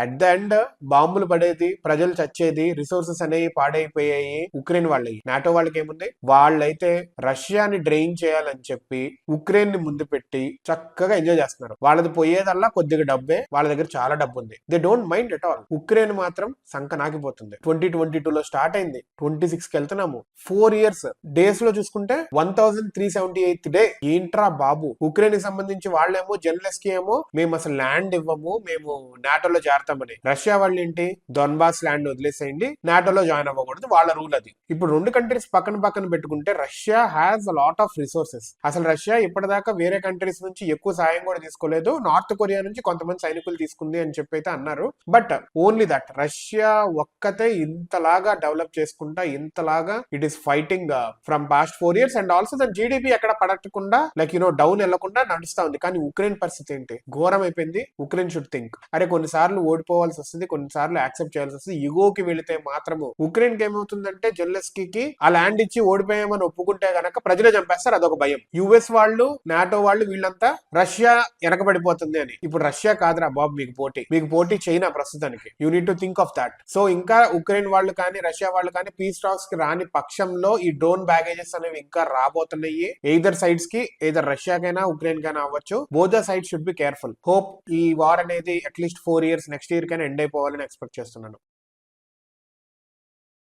At the end బాంబులు పడేది, ప్రజలు చచ్చేది, రిసోర్సెస్ అనేవి పాడైపోయాయి ఉక్రెయిన్ వాళ్ళకి. నాటో వాళ్ళకి ఏముంది, వాళ్ళైతే రష్యాని డ్రైన్ చేయాలని చెప్పి ఉక్రెయిన్ ని ముందు పెట్టి చక్కగా ఎంజాయ్ చేస్తున్నారు. వాళ్ళది పోయేదల్లా కొద్దిగా డబ్బే, వాళ్ళ దగ్గర చాలా డబ్బు ఉంది. They don't mind at all. Ukraine మాత్రం సంక నాకిపోతుంది. 2022లో స్టార్ట్ అయింది, 26 కి వెళ్తున్నాము. 4 years డేస్ లో చూసుకుంటే 1378th డే. ఏంట్రా బాబు, ఉక్రెయిన్ కి సంబంధించి వాళ్ళేమో జర్నలిస్ట్ కి ఏమో మేము అసలు ల్యాండ్ ఇవ్వము, మేము నాటోలో చేరతామని. రష్యా వాళ్ళు ఏంటి, డొన్బాస్ ల్యాండ్ వదిలేసేయండి, నాటోలో జాయిన్ అవ్వకూడదు, వాళ్ళ రూల్ అది. ఇప్పుడు రెండు కంట్రీస్ పక్కన పక్కన పెట్టుకుంటే Russia has a lot of resources. అసలు రష్యా ఇప్పటిదాకా వేరే కంట్రీస్ నుంచి ఎక్కువ సాయం కూడా తీసుకోలేదు, నార్త్ కొరియా నుంచి కొంతమంది సైనికులు తీసుకుంది అని చెప్పి అయితే అన్నారు. బట్ ఓన్లీ దట్, రష్యా ఒక్కతే ఇంతలాగా డెవలప్ చేసుకుంటా, ఇంతలాగా it is fighting from past 4 years. And also దాని జీడిపి ఎక్కడ పడకుండా లైక్ డౌన్ వెళ్లకుండా నడుస్తా ఉంది. కానీ ఉక్రెయిన్ పరిస్థితి ఏంటి, ఘోరం అయిపోయింది. ఉక్రెయిన్ షుడ్ థింక్, అరే కొన్నిసార్లు ఓడిపోవాల్సి వస్తుంది, కొన్నిసార్లు యాక్సెప్ట్ చేయాల్సి వస్తుంది. ఇగోకి వెళితే మాత్రము ఉక్రెయిన్ కి ఏమవుతుందంటే, జెలెన్స్కీకి ఆ ల్యాండ్ ఇచ్చి ఓడిపోయామని ఒప్పుకుంటే గనక ప్రజలే చంపేస్తారు, అదొక భయం. యుఎస్ వాళ్ళు, నాటో వాళ్ళు, వీళ్ళంతా రష్యా వెనకబడిపోతుంది అని. ఇప్పుడు రష్యా కాదురా బాబు మీకు పోటీ, మీకు పోటీ చైనా ప్రస్తుతానికి. You need to think of that. So ఇంకా ఉక్రెయిన్ వాళ్ళు కానీ రష్యా వాళ్ళు కానీ పీస్ టాక్స్ కి రాని పక్షంలో ఈ డ్రోన్ బ్యాగేజెస్ అనేవి ఇంకా రాబోతున్నాయి. ఎయిదర్ సైడ్స్ కి, ఎయిదర్ రష్యాకైనా ఉక్రెయిన్ కైనా అవ్వచ్చు. Both the sides should be careful. Hope ఈ వార్ అనేది అట్లీస్ట్ 4 years నెక్స్ట్ ఇయర్ కైనా ఎండ్ అయిపోవాలని ఎక్స్పెక్ట్ చేస్తున్నాను.